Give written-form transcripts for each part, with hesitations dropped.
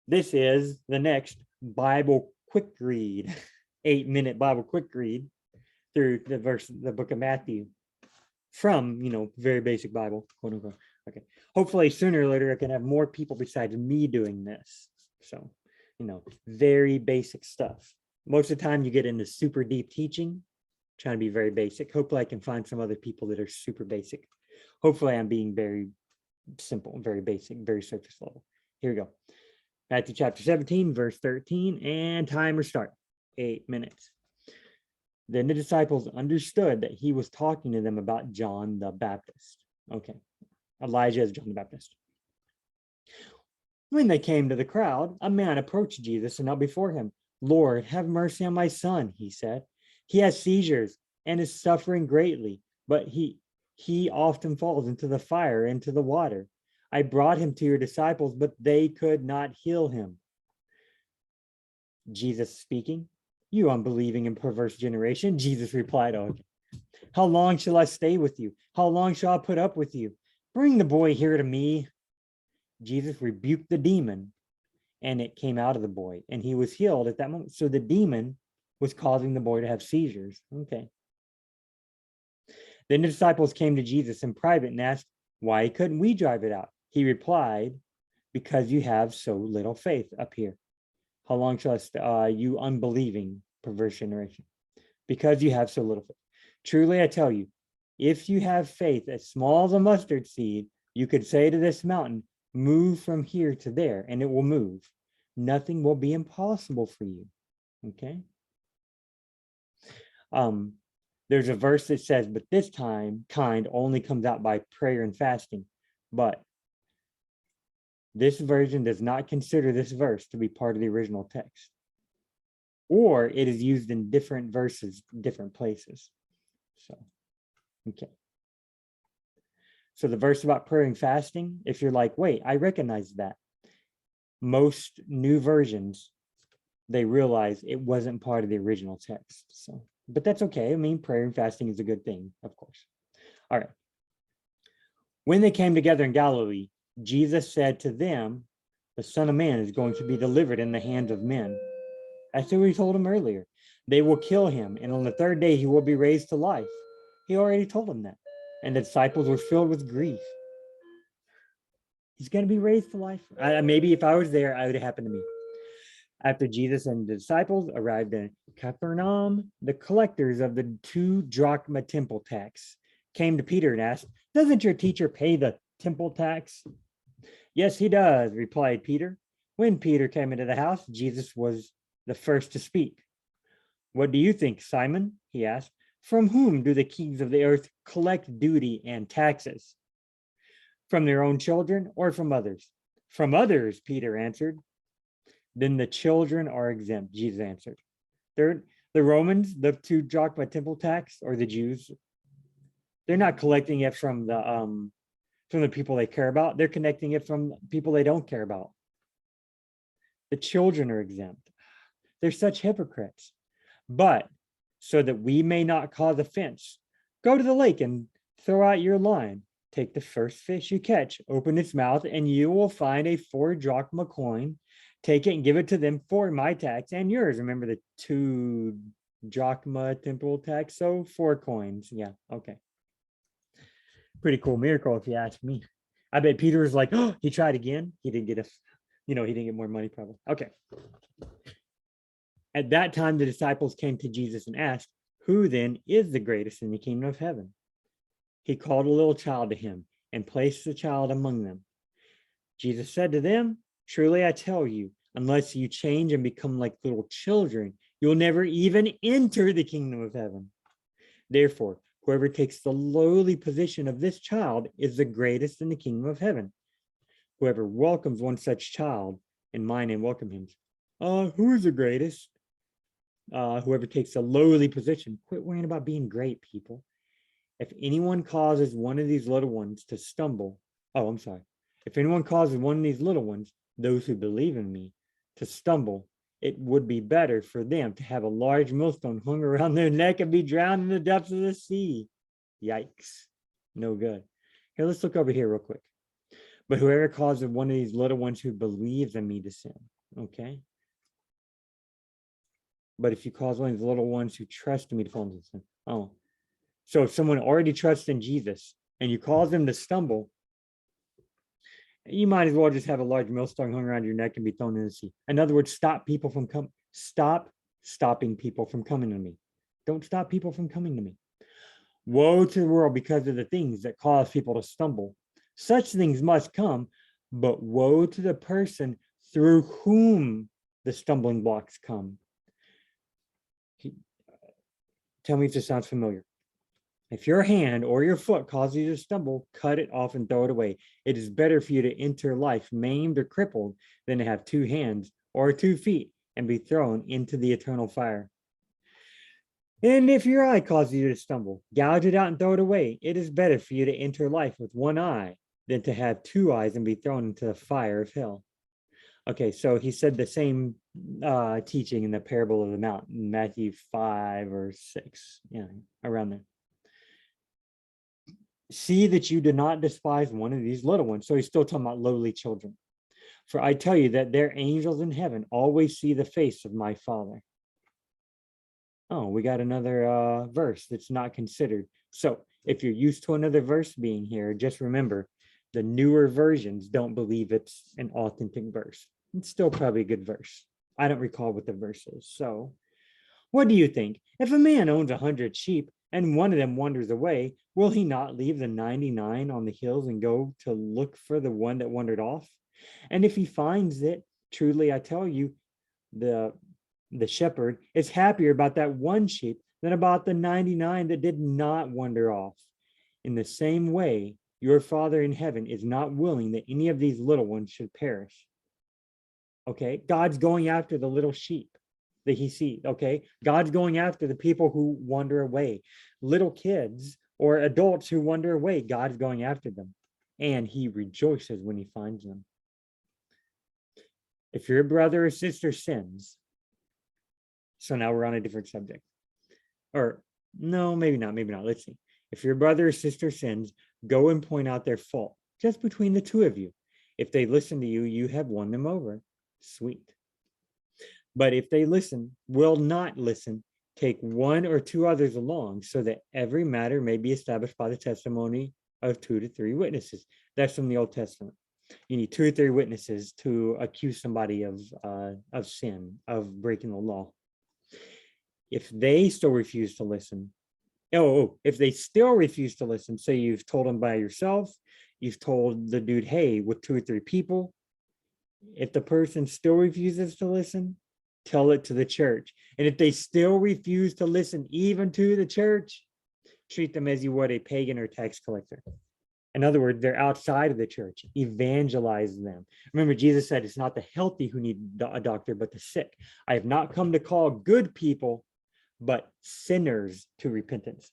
This is the next Bible quick read, 8-minute Bible quick read through the book of Matthew from, very basic Bible, quote unquote. Okay. Hopefully sooner or later I can have more people besides me doing this. So, very basic stuff. Most of the time you get into super deep teaching, trying to be very basic. Hopefully I can find some other people that are super basic. Hopefully I'm being very simple, very basic, very surface level. Here we go. Matthew chapter 17, verse 13, and timer start. 8 minutes. Then the disciples understood that he was talking to them about John the Baptist. Okay, Elijah is John the Baptist. When they came to the crowd, a man approached Jesus and knelt before him. Lord, have mercy on my son, he said. He has seizures and is suffering greatly, but he often falls into the fire and into the water. I brought him to your disciples, but they could not heal him. Jesus speaking. You unbelieving and perverse generation. Jesus replied, okay. How long shall I stay with you? How long shall I put up with you? Bring the boy here to me. Jesus rebuked the demon, and it came out of the boy, and he was healed at that moment. So the demon was causing the boy to have seizures. Okay. Then the disciples came to Jesus in private and asked, why couldn't we drive it out? He replied, because you have so little faith. Up here. How long shall I you unbelieving, perverse generation? Because you have so little faith. Truly, I tell you, if you have faith as small as a mustard seed, you could say to this mountain, move from here to there, and it will move. Nothing will be impossible for you. Okay. There's a verse that says, but this kind only comes out by prayer and fasting. But this version does not consider this verse to be part of the original text. Or it is used in different verses, different places. So, okay. So the verse about prayer and fasting, if you're like, wait, I recognize that. Most new versions, they realize it wasn't part of the original text. So, but that's okay. I mean, prayer and fasting is a good thing, of course. All right. When they came together in Galilee, Jesus said to them, the Son of Man is going to be delivered in the hands of men. That's what he told them earlier. They will kill him, and on the third day he will be raised to life. He already told them that. And the disciples were filled with grief. He's going to be raised to life. Maybe if I was there, it would have happened to me. After Jesus and the disciples arrived in Capernaum, the collectors of the 2 drachma temple tax came to Peter and asked, doesn't your teacher pay the temple tax? Yes, he does, replied Peter. When Peter came into the house, Jesus was the first to speak. What do you think, Simon? He asked. From whom do the kings of the earth collect duty and taxes? From their own children or from others? From others, Peter answered. Then the children are exempt, Jesus answered. The Romans, the 2 drachma temple tax, or the Jews, they're not collecting it from the people they care about. They're connecting it from people they don't care about. The children are exempt. They're such hypocrites. But so that we may not cause offense, go to the lake and throw out your line. Take the first fish you catch, open its mouth, and you will find a 4 drachma coin. Take it and give it to them for my tax and yours. Remember the 2 drachma temple tax? So 4 coins. Yeah, okay. Pretty cool miracle if you ask me. I bet Peter was like, oh, he tried again. He didn't get he didn't get more money probably. Okay. At that time, the disciples came to Jesus and asked, who then is the greatest in the kingdom of heaven? He called a little child to him and placed the child among them. Jesus said to them, truly I tell you, unless you change and become like little children, you'll never even enter the kingdom of heaven. Therefore, whoever takes the lowly position of this child is the greatest in the kingdom of heaven. Whoever welcomes one such child in my name, welcome him. Who is the greatest? Whoever takes a lowly position. Quit worrying about being great, people. If anyone causes one of these little ones to stumble, if anyone causes one of these little ones, those who believe in me, to stumble, it would be better for them to have a large millstone hung around their neck and be drowned in the depths of the sea. Yikes. No good. Here, let's look over here real quick. But whoever causes one of these little ones who believes in me to sin. Okay. But if you cause one of the little ones who trust in me to fall into sin. Oh. So if someone already trusts in Jesus and you cause them to stumble, you might as well just have a large millstone hung around your neck and be thrown in the sea. In other words, stop stopping people from coming to me. Don't stop people from coming to me. Woe to the world because of the things that cause people to stumble. Such things must come, but woe to the person through whom the stumbling blocks come. Tell me if this sounds familiar. If your hand or your foot causes you to stumble, cut it off and throw it away. It is better for you to enter life maimed or crippled than to have 2 hands or 2 feet and be thrown into the eternal fire. And if your eye causes you to stumble, gouge it out and throw it away. It is better for you to enter life with 1 eye than to have 2 eyes and be thrown into the fire of hell. Okay, so he said the same teaching in the parable of the mount in Matthew 5 or 6, around there. See that you do not despise one of these little ones. So he's still talking about lowly children. For I tell you that their angels in heaven always see the face of my Father. Oh, we got another verse that's not considered. So if you're used to another verse being here, just remember the newer versions don't believe it's an authentic verse. It's still probably a good verse. I don't recall what the verse is. So what do you think? If a man owns 100 sheep and one of them wanders away, will he not leave the 99 on the hills and go to look for the one that wandered off? And if he finds it, truly I tell you, the shepherd is happier about that one sheep than about the 99 that did not wander off. In the same way, your Father in heaven is not willing that any of these little ones should perish. Okay, God's going after the little sheep that he sees. Okay, God's going after the people who wander away, little kids or adults who wander away. God's going after them, and he rejoices when he finds them. If your brother or sister sins, so now we're on a different subject, or no, maybe not. Let's see. If your brother or sister sins, go and point out their fault just between the 2 of you. If they listen to you, you have won them over. Sweet. But if they will not listen, take 1 or 2 others along so that every matter may be established by the testimony of 2 to 3 witnesses. That's from the Old Testament. You need 2 or 3 witnesses to accuse somebody of sin, of breaking the law. If they still refuse to listen, if they still refuse to listen, say you've told them by yourself, you've told the dude, hey, with 2 or 3 people, if the person still refuses to listen, tell it to the church. And if they still refuse to listen even to the church, treat them as you would a pagan or tax collector. In other words, they're outside of the church. Evangelize them. Remember, Jesus said it's not the healthy who need a doctor, but the sick. I have not come to call good people, but sinners to repentance.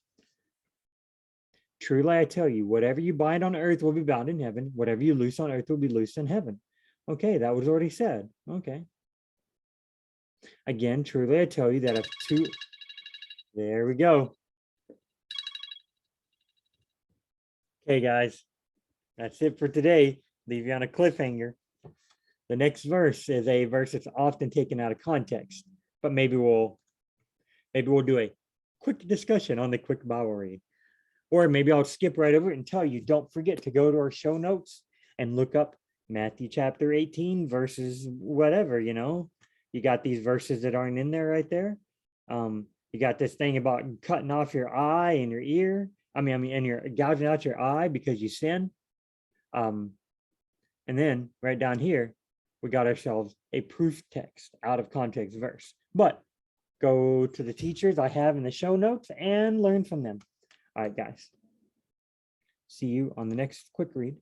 Truly, I tell you, whatever you bind on earth will be bound in heaven. Whatever you loose on earth will be loosed in heaven. Okay, that was already said. Okay. Again, truly, I tell you that if 2, there we go. Okay, guys, that's it for today. Leave you on a cliffhanger. The next verse is a verse that's often taken out of context, but maybe we'll do a quick discussion on the quick Bible read. Or maybe I'll skip right over it and tell you, don't forget to go to our show notes and look up Matthew chapter 18 verses whatever, you got these verses that aren't in there right there. You got this thing about cutting off your eye and your ear. And you're gouging out your eye because you sin. And then right down here, we got ourselves a proof text out of context verse. But go to the teachers I have in the show notes and learn from them. All right, guys. See you on the next quick read.